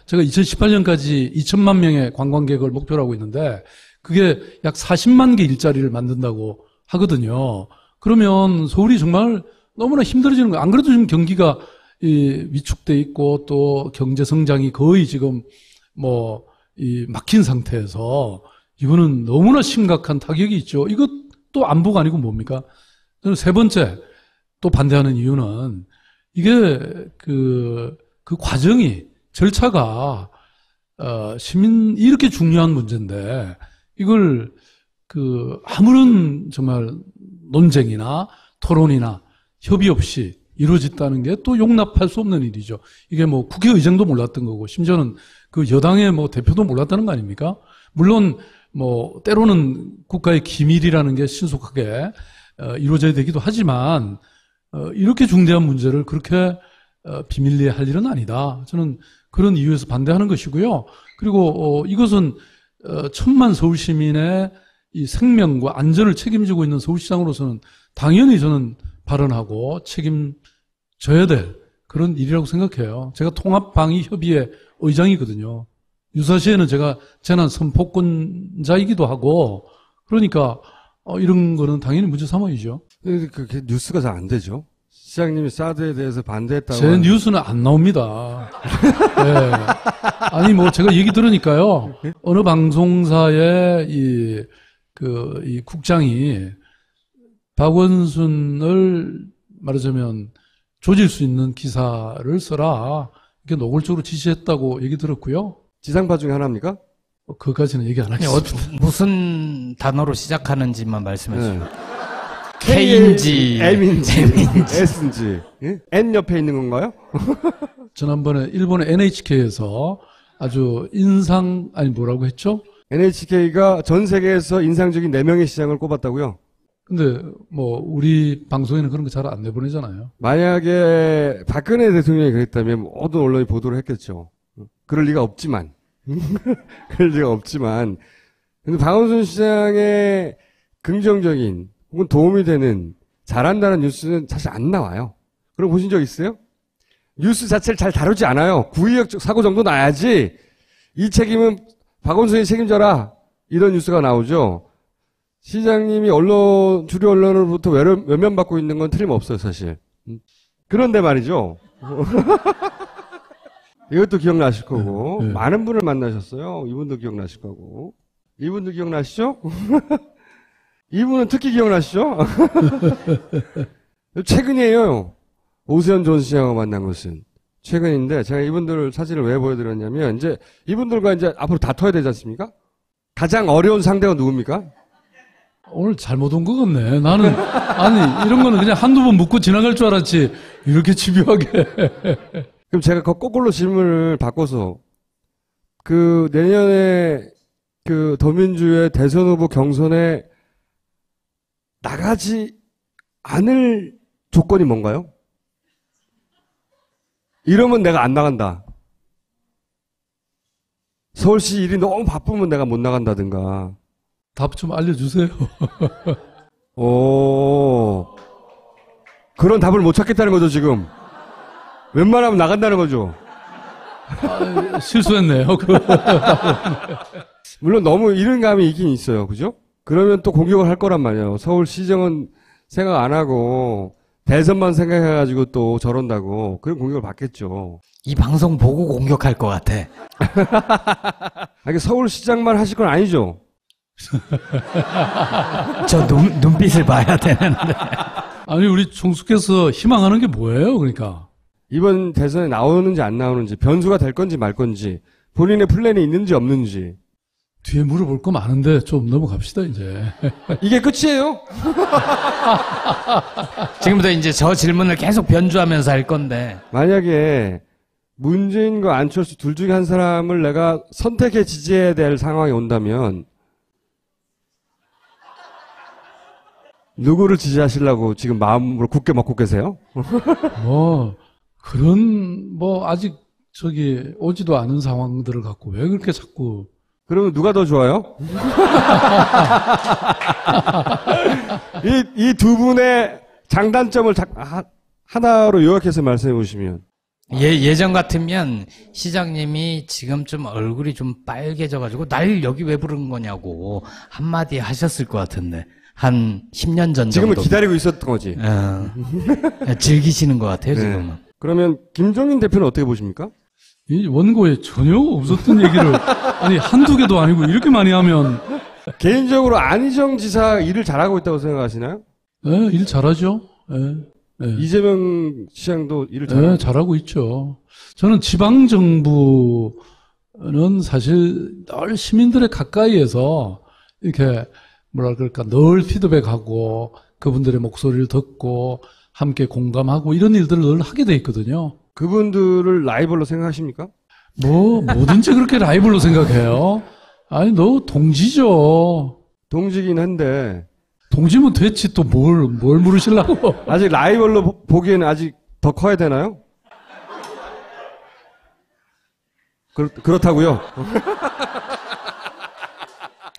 제가 2018년까지 2천만 명의 관광객을 목표로 하고 있는데, 그게 약 40만 개 일자리를 만든다고 하거든요. 그러면 서울이 정말 너무나 힘들어지는 거예요. 안 그래도 지금 경기가 위축돼 있고 또 경제 성장이 거의 지금 막힌 상태에서 이거는 너무나 심각한 타격이 있죠. 이것도 안보가 아니고 뭡니까? 저는 세 번째 또 반대하는 이유는 이게 그 과정이, 절차가 시민 이렇게 중요한 문제인데 이걸 아무런 정말 논쟁이나 토론이나 협의 없이 이루어졌다는 게 또 용납할 수 없는 일이죠. 이게 뭐 국회의장도 몰랐던 거고, 심지어는 그 여당의 뭐 대표도 몰랐다는 거 아닙니까? 물론 뭐 때로는 국가의 기밀이라는 게 신속하게 이루어져야 되기도 하지만 이렇게 중대한 문제를 그렇게 비밀리에 할 일은 아니다. 저는 그런 이유에서 반대하는 것이고요. 그리고 이것은 1,000만 서울 시민의 이 생명과 안전을 책임지고 있는 서울시장으로서는 당연히 저는 발언하고 책임져야 될 그런 일이라고 생각해요. 제가 통합방위협의회 의장이거든요. 유사시에는 제가 재난 선포권자이기도 하고, 그러니까 이런 거는 당연히 문제 삼아야죠. 그게 뉴스가 잘 안 되죠. 시장님이 사드에 대해서 반대했다고. 제 뉴스는 안 나옵니다. 네. 아니 뭐 제가 얘기 들으니까요. 어느 방송사의 이 국장이 박원순을 말하자면 조질 수 있는 기사를 써라. 이렇게 노골적으로 지시했다고 얘기 들었고요. 지상파 중에 하나입니까? 그까지는 얘기 안 하겠습니다. 무슨 단어로 시작하는지만 말씀해 주세요. 네. K인지 M인지 M인지. S인지. 예? N 옆에 있는 건가요? 지난번에 일본의 NHK에서 아주 뭐라고 했죠? NHK가 전 세계에서 인상적인 4명의 시장을 꼽았다고요? 근데 뭐 우리 방송에는 그런 거 잘 안 내보내잖아요. 만약에 박근혜 대통령이 그랬다면 모든 언론이 보도를 했겠죠. 그럴 리가 없지만. 그럴 리가 없지만. 근데 박원순 시장의 긍정적인 혹은 도움이 되는 잘한다는 뉴스는 사실 안 나와요. 그럼 보신 적 있어요? 뉴스 자체를 잘 다루지 않아요. 구의역 사고 정도 나야지 이 책임은 박원순이 책임져라 이런 뉴스가 나오죠. 시장님이 주류 언론으로부터 외면받고 있는 건 틀림없어요, 사실. 그런데 말이죠. 이것도 기억나실 거고, 네. 많은 분을 만나셨어요. 이분도 기억나실 거고. 이분도 기억나시죠? 이분은 특히 기억나시죠? 최근이에요. 오세훈 전 시장하고 만난 것은. 최근인데, 제가 이분들 사진을 왜 보여드렸냐면, 이제 이분들과 이제 앞으로 다퉈야 되지 않습니까? 가장 어려운 상대가 누굽니까? 오늘 잘못 온 것 같네. 나는, 아니, 이런 거는 그냥 한두 번 묻고 지나갈 줄 알았지. 이렇게 집요하게. 그럼 제가 거꾸로 질문을 바꿔서, 내년에 더민주의 대선 후보 경선에 나가지 않을 조건이 뭔가요? 이러면 내가 안 나간다. 서울시 일이 너무 바쁘면 내가 못 나간다든가. 답 좀 알려주세요. 그런 답을 못 찾겠다는 거죠, 지금. 웬만하면 나간다는 거죠. 실수했네요. 물론 너무 이른 감이 있긴 있어요. 그죠? 그러면 또 공격을 할 거란 말이에요. 서울시정은 생각 안 하고 대선만 생각해가지고 또 저런다고. 그런 공격을 받겠죠. 이 방송 보고 공격할 것 같아. 아니, 서울시장만 하실 건 아니죠? 저 눈빛을 봐야 되는데. 아니, 우리 총수께서 희망하는 게 뭐예요, 그러니까? 이번 대선에 나오는지 안 나오는지, 변수가 될 건지 말 건지, 본인의 플랜이 있는지 없는지. 뒤에 물어볼 거 많은데 좀 넘어갑시다, 이제. 이게 끝이에요? 지금부터 이제 저 질문을 계속 변주하면서 할 건데. 만약에 문재인과 안철수 둘 중에 한 사람을 내가 선택해 지지해야 될 상황이 온다면 누구를 지지하시려고 지금 마음으로 굳게 먹고 계세요? 아직 오지도 않은 상황들을 갖고 왜 그렇게 자꾸. 그러면 누가 더 좋아요? 이 두 분의 장단점을 하나로 요약해서 말씀해 보시면. 예전 같으면 시장님이 지금 좀 얼굴이 좀 빨개져가지고 날 여기 왜 부른 거냐고 한마디 하셨을 것 같은데. 한 10년 전 정도. 지금은 기다리고 있었던 거지. 즐기시는 것 같아요, 네. 지금은. 그러면 김종인 대표는 어떻게 보십니까? 이 원고에 전혀 없었던 얘기를, 아니, 한두 개도 아니고 이렇게 많이 하면. 개인적으로 안희정 지사 일을 잘하고 있다고 생각하시나요? 네, 일 잘하죠. 네. 이재명 시장도 일을 네, 잘하고 있죠. 저는 지방정부는 사실 늘 시민들의 가까이에서 이렇게 늘 피드백하고 그분들의 목소리를 듣고 함께 공감하고 이런 일들을 늘 하게 돼 있거든요. 그분들을 라이벌로 생각하십니까? 뭐든지 그렇게 라이벌로 생각해요. 아니, 너 동지죠. 동지긴 한데. 동지면 됐지, 또 뭘 물으시려고. 아직 라이벌로 보기에는 아직 더 커야 되나요? 그렇다고요?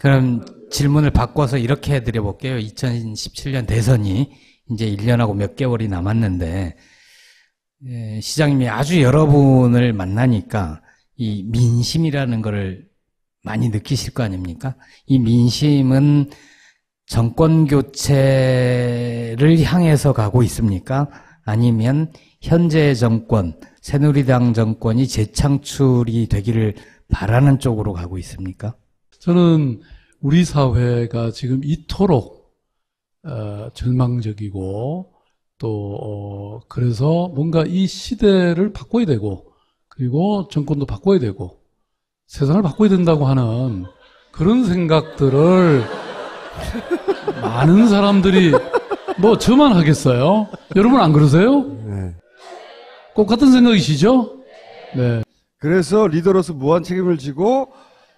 그럼 질문을 바꿔서 이렇게 해드려 볼게요. 2017년 대선이 이제 1년하고 몇 개월이 남았는데, 시장님이 아주 여러분을 만나니까 이 민심이라는 거를 많이 느끼실 거 아닙니까? 이 민심은 정권 교체를 향해서 가고 있습니까? 아니면 현재 정권, 새누리당 정권이 재창출이 되기를 바라는 쪽으로 가고 있습니까? 저는 우리 사회가 지금 이토록 절망적이고 또 그래서 뭔가 이 시대를 바꿔야 되고 그리고 정권도 바꿔야 되고 세상을 바꿔야 된다고 하는 그런 생각들을 많은 사람들이 뭐 저만 하겠어요? 여러분 안 그러세요? 네. 꼭 같은 생각이시죠? 네. 그래서 리더로서 무한 책임을 지고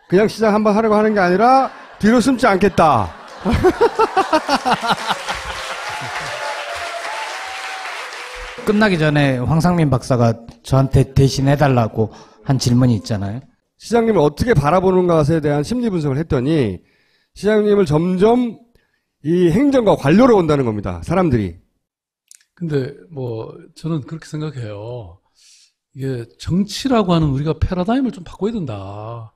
그냥 시장 한번 하려고 하는 게 아니라 뒤로 숨지 않겠다. 끝나기 전에 황상민 박사가 저한테 대신해달라고 한 질문이 있잖아요. 시장님을 어떻게 바라보는가에 대한 심리 분석을 했더니 시장님을 점점 이 행정과 관료로 본다는 겁니다. 사람들이. 근데 뭐 저는 그렇게 생각해요. 이게 정치라고 하는 우리가 패러다임을 좀 바꿔야 된다.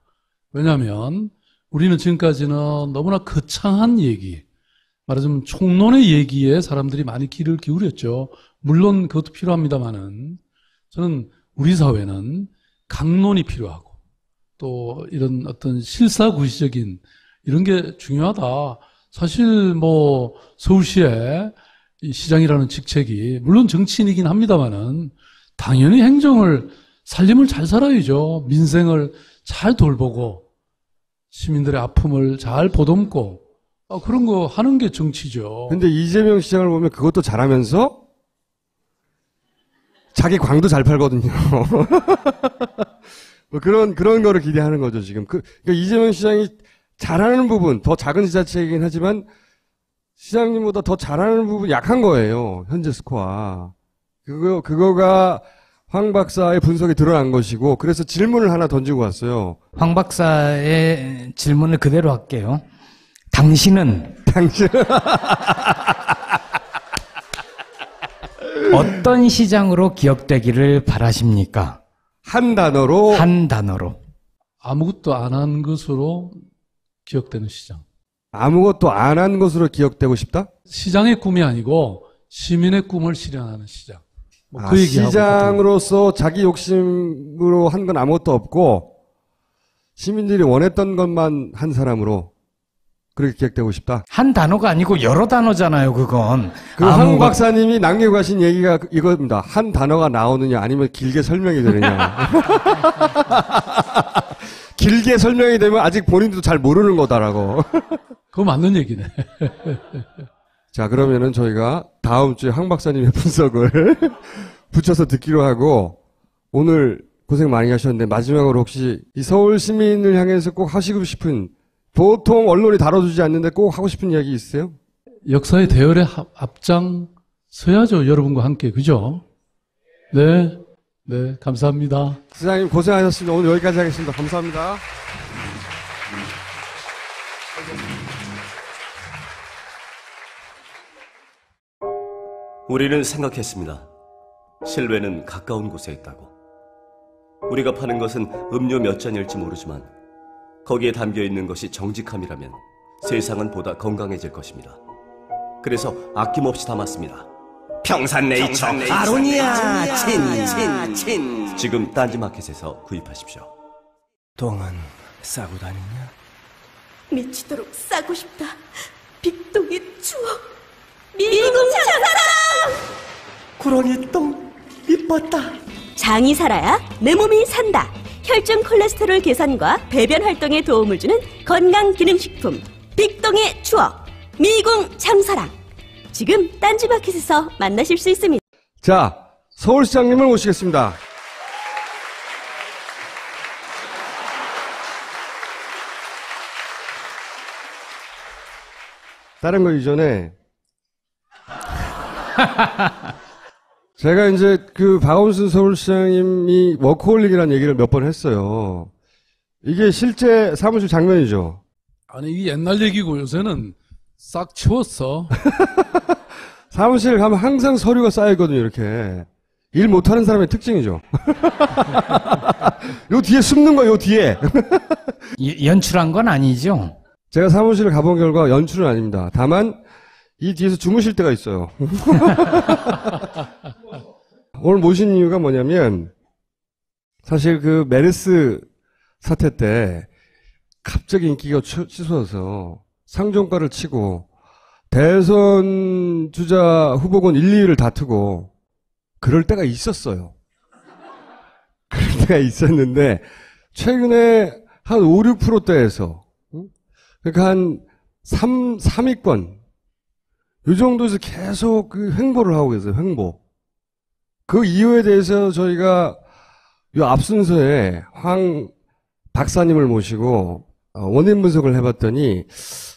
왜냐하면 우리는 지금까지는 너무나 거창한 얘기, 말하자면 총론의 얘기에 사람들이 많이 귀를 기울였죠. 물론 그것도 필요합니다만은 저는 우리 사회는 강론이 필요하고 또 이런 어떤 실사구시적인 이런 게 중요하다. 사실 뭐 서울시의 이 시장이라는 직책이 물론 정치인이긴 합니다만은 당연히 행정을 살림을 잘 살아야죠. 민생을 잘 돌보고 시민들의 아픔을 잘 보듬고 그런 거 하는 게 정치죠. 근데 이재명 시장을 보면 그것도 잘하면서 자기 광도 잘 팔거든요. 뭐 그런 거를 기대하는 거죠, 지금. 그러니까 이재명 시장이 잘하는 부분, 더 작은 지자체이긴 하지만 시장님보다 더 잘하는 부분 약한 거예요. 현재 스코어. 그거가 황 박사의 분석이 드러난 것이고, 그래서 질문을 하나 던지고 왔어요. 황 박사의 질문을 그대로 할게요. 당신은 어떤 시장으로 기억되기를 바라십니까? 한 단어로. 한 단어로. 아무것도 안 한 것으로 기억되는 시장. 아무것도 안 한 것으로 기억되고 싶다? 시장의 꿈이 아니고 시민의 꿈을 실현하는 시장. 뭐 그 얘기하고 시장으로서 자기 욕심으로 한 건 아무것도 없고 시민들이 원했던 것만 한 사람으로 그렇게 기억되고 싶다. 한 단어가 아니고 여러 단어잖아요, 그건. 황 박사님이 남기고 가신 얘기가 이겁니다. 한 단어가 나오느냐 아니면 길게 설명이 되느냐. 길게 설명이 되면 아직 본인도 잘 모르는 거다라고. 그거 맞는 얘기네. 자, 그러면은 저희가 다음 주에 황 박사님의 분석을 붙여서 듣기로 하고, 오늘 고생 많이 하셨는데 마지막으로 혹시 이 서울 시민을 향해서 꼭 하시고 싶은, 보통 언론이 다뤄주지 않는데 꼭 하고 싶은 이야기 있으세요? 역사의 대열에 앞장 서야죠. 여러분과 함께. 그죠? 네. 네. 감사합니다. 시장님 고생하셨습니다. 오늘 여기까지 하겠습니다. 감사합니다. 우리는 생각했습니다. 실외는 가까운 곳에 있다고. 우리가 파는 것은 음료 몇 잔일지 모르지만 거기에 담겨있는 것이 정직함이라면 세상은 보다 건강해질 것입니다. 그래서 아낌없이 담았습니다. 평산네이처 아로니아 친. 지금 딴지마켓에서 구입하십시오. 똥은 싸고 다니냐? 미치도록 싸고 싶다. 빅동의 추억. 미궁 장사랑! 구렁이 똥 이뻤다. 장이 살아야 내 몸이 산다. 혈중 콜레스테롤 개선과 배변 활동에 도움을 주는 건강기능식품 빅동의 추억 미궁 장사랑. 지금 딴지마켓에서 만나실 수 있습니다. 자, 서울시장님을 모시겠습니다. 다른 거 이전에 제가 이제 그 박원순 서울시장님이 워커홀릭이라는 얘기를 몇 번 했어요. 이게 실제 사무실 장면이죠. 아니, 이게 옛날 얘기고 요새는 싹 치웠어. 사무실 가면 항상 서류가 쌓여있거든요, 이렇게. 일 못하는 사람의 특징이죠. 요 뒤에 숨는 거요, 뒤에. 연출한 건 아니죠? 제가 사무실을 가본 결과 연출은 아닙니다. 다만 이 뒤에서 주무실 때가 있어요. 오늘 모신 이유가 뭐냐면 사실 그 메르스 사태 때 갑자기 인기가 치솟아서 상종가를 치고 대선 주자 후보군 1, 2위를 다투고 그럴 때가 있었어요. 그럴 때가 있었는데 최근에 한 5, 6%대에서 그러니까 한 3위권 이 정도에서 계속 그 횡보를 하고 계세요. 횡보. 그 이유에 대해서 저희가 이 앞 순서에 황 박사님을 모시고 원인 분석을 해봤더니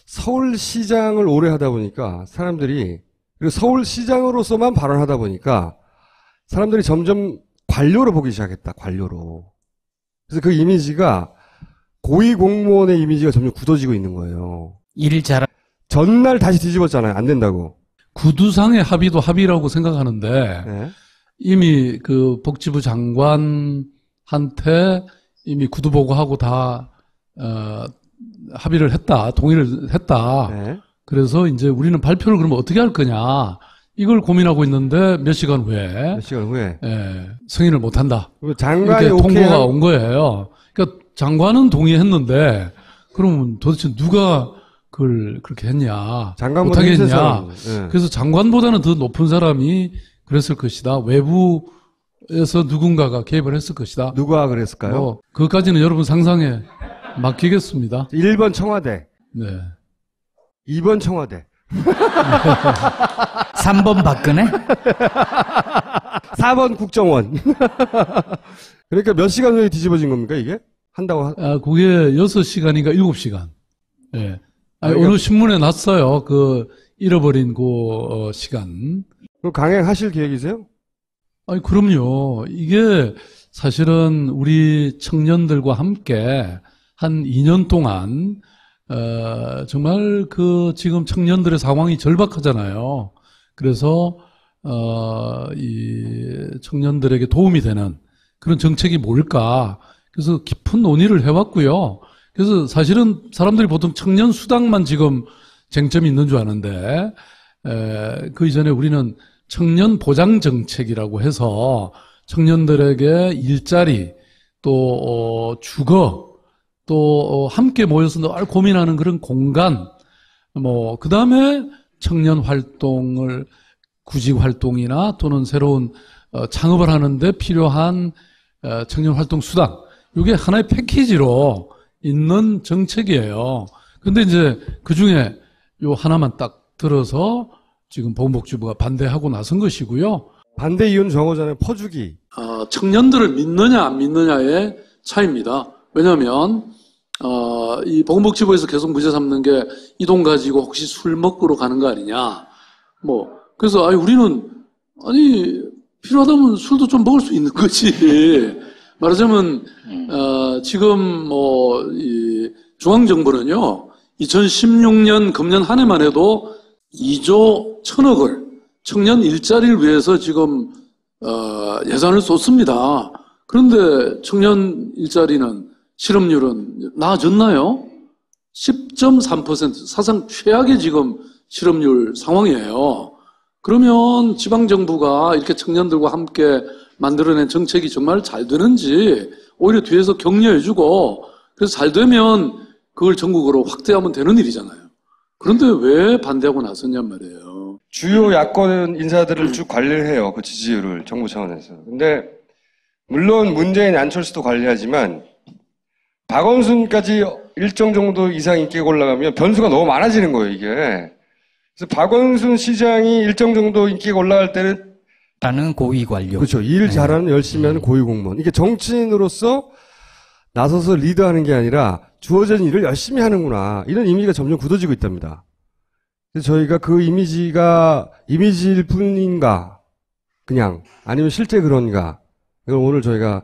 서울시장을 오래 하다 보니까 사람들이 그리고 서울시장으로서만 발언하다 보니까 사람들이 점점 관료로 보기 시작했다. 관료로. 그래서 그 이미지가 고위공무원의 이미지가 점점 굳어지고 있는 거예요. 일 잘하 전날 다시 뒤집었잖아요. 안 된다고. 구두상의 합의도 합의라고 생각하는데 네. 이미 그 복지부 장관한테 이미 구두 보고하고 다 합의를 했다, 동의를 했다. 네. 그래서 이제 우리는 발표를 그러면 어떻게 할 거냐 이걸 고민하고 있는데 몇 시간 후에 몇 시간 후에 승인을 못 한다. 장관이 이렇게 통보가 오케이 온 거예요. 그러니까 장관은 동의했는데 그러면 도대체 누가 그걸 그렇게 했냐? 장관보다 못하겠냐? 네. 그래서 장관보다는 더 높은 사람이 그랬을 것이다. 외부에서 누군가가 개입을 했을 것이다. 누가 그랬을까요? 그것까지는 여러분 상상에 맡기겠습니다. 1번 청와대, 네. 2번 청와대, 3번 박근혜? 4번 국정원. 그러니까 몇 시간 후에 뒤집어진 겁니까, 이게? 한다고 그게 6시간인가 7시간. 예. 그러니까 어느 신문에 났어요. 그 잃어버린 그 시간. 그럼 강행하실 계획이세요? 아니, 그럼요. 이게 사실은 우리 청년들과 함께 한 2년 동안, 정말 그 지금 청년들의 상황이 절박하잖아요. 그래서, 이 청년들에게 도움이 되는 그런 정책이 뭘까. 그래서 깊은 논의를 해왔고요. 그래서 사실은 사람들이 보통 청년 수당만 지금 쟁점이 있는 줄 아는데, 그 이전에 우리는 청년 보장 정책이라고 해서 청년들에게 일자리 또 주거 또 함께 모여서 늘 고민하는 그런 공간 그 다음에 청년 활동을 구직 활동이나 또는 새로운 창업을 하는데 필요한 청년 활동 수당 이게 하나의 패키지로 있는 정책이에요. 근데 이제 그 중에 요 하나만 딱 들어서 지금 보건복지부가 반대하고 나선 것이고요. 반대 이유는 정하잖아요. 퍼주기. 청년들을 믿느냐 안 믿느냐의 차이입니다. 왜냐하면 이 보건복지부에서 계속 문제 삼는 게 이 돈 가지고 혹시 술 먹으러 가는 거 아니냐. 그래서 우리는 필요하다면 술도 좀 먹을 수 있는 거지. 말하자면 지금 이 중앙정부는요 2016년 금년 한 해만 해도 2조 1,000억을 청년 일자리를 위해서 지금 예산을 쏟습니다. 그런데 청년 일자리는 실업률은 나아졌나요? 10.3% 사상 최악의 지금 실업률 상황이에요. 그러면 지방정부가 이렇게 청년들과 함께 만들어낸 정책이 정말 잘 되는지 오히려 뒤에서 격려해주고 그래서 잘 되면 그걸 전국으로 확대하면 되는 일이잖아요. 그런데 왜 반대하고 나섰냔 말이에요. 주요 야권 인사들을 쭉 관리를 해요. 그 지지율을 정부 차원에서. 근데 물론 문재인 안철수도 관리하지만 박원순까지 일정 정도 이상 인기가 올라가면 변수가 너무 많아지는 거예요, 이게. 그래서 박원순 시장이 일정 정도 인기가 올라갈 때는 라는 고위 관료. 그렇죠. 일 잘하는 열심히 하는 고위 공무원. 이게 정치인으로서 나서서 리드하는 게 아니라 주어진 일을 열심히 하는구나. 이런 이미지가 점점 굳어지고 있답니다. 그래서 저희가 그 이미지가 이미지일 뿐인가, 그냥 아니면 실제 그런가, 이걸 오늘 저희가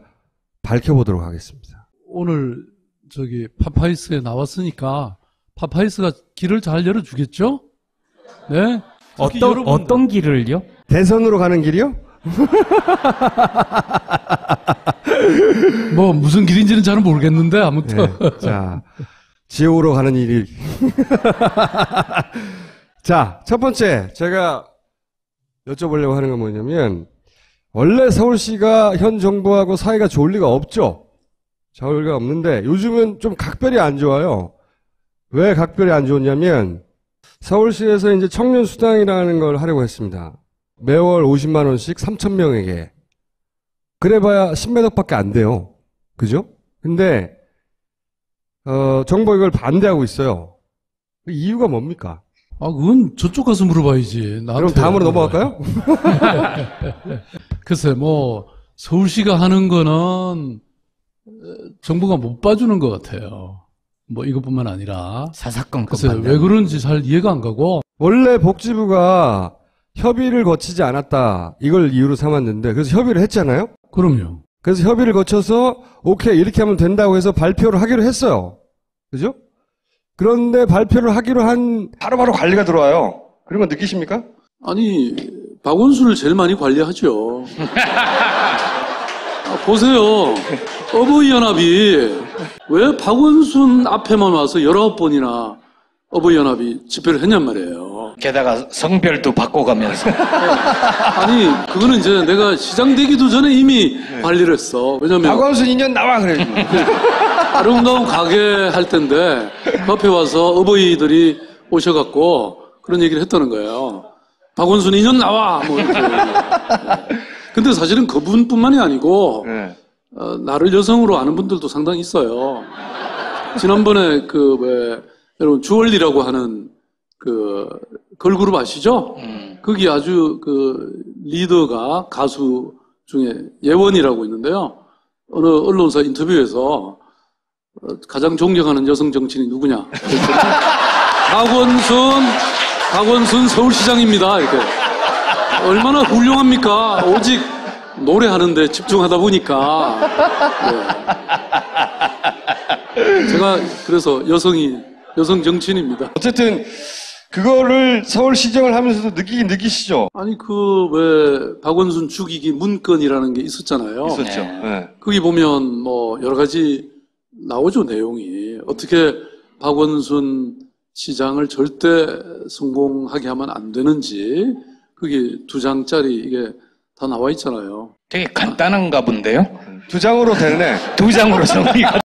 밝혀보도록 하겠습니다. 오늘 파파이스에 나왔으니까 파파이스가 길을 잘 열어주겠죠? 네. 어떤 길을요? 대선으로 가는 길이요? 무슨 길인지는 잘 모르겠는데 아무튼. 네. 자, 지옥으로 가는 일이. 자, 첫 번째 제가 여쭤보려고 하는 건 뭐냐면 원래 서울시가 현 정부하고 사이가 좋을 리가 없죠. 좋을 리가 없는데 요즘은 좀 각별히 안 좋아요. 왜 각별히 안 좋냐면 서울시에서 이제 청년 수당이라는 걸 하려고 했습니다. 매월 50만 원씩 3,000명에게. 그래봐야 10몇 억밖에 안 돼요. 그죠? 근데 정부가 이걸 반대하고 있어요. 이유가 뭡니까? 그건 저쪽 가서 물어봐야지. 나한테 그럼 다음으로 물어봐요. 넘어갈까요? 글쎄, 서울시가 하는 거는 정부가 못 봐주는 것 같아요. 이것뿐만 아니라. 사사건건 글쎄, 반대. 왜 그런지 잘 이해가 안 가고. 원래 복지부가 협의를 거치지 않았다. 이걸 이유로 삼았는데, 그래서 협의를 했잖아요? 그럼요. 그래서 협의를 거쳐서, 오케이, 이렇게 하면 된다고 해서 발표를 하기로 했어요. 그죠? 그런데 발표를 하기로 한, 바로바로 관리가 들어와요. 그런 거 느끼십니까? 아니, 박원순을 제일 많이 관리하죠. 보세요. 어버이연합이 왜 박원순 앞에만 와서 19번이나 어버이연합이 집회를 했냔 말이에요. 게다가 성별도 바꿔가면서. 아니, 그거는 이제 내가 시장 되기도 전에 이미 관리를 했어. 왜냐면. 박원순 인연 나와, 그래. 아름다운 가게 할 텐데, 그 앞에 와서 어버이들이 오셔갖고 그런 얘기를 했다는 거예요. 박원순 인연 나와! 이렇게. 근데 사실은 그분뿐만이 아니고, 나를 여성으로 아는 분들도 상당히 있어요. 지난번에 여러분, 주얼리라고 하는 걸그룹 아시죠? 거기 아주 리더가 가수 중에 예원이라고 있는데요. 어느 언론사 인터뷰에서 가장 존경하는 여성 정치인이 누구냐? 박원순 서울시장입니다. 이렇게. 얼마나 훌륭합니까? 오직 노래하는데 집중하다 보니까. 네. 제가 그래서 여성 정치인입니다. 어쨌든, 그거를 서울시정을 하면서도 느끼시죠? 아니, 왜, 박원순 죽이기 문건이라는 게 있었잖아요. 있었죠. 네. 거기 보면 여러 가지 나오죠, 내용이. 어떻게 박원순 시장을 절대 성공하게 하면 안 되는지, 그게 2장짜리 이게 다 나와 있잖아요. 되게 간단한가 본데요? 2장으로 되네. 2장으로 정리가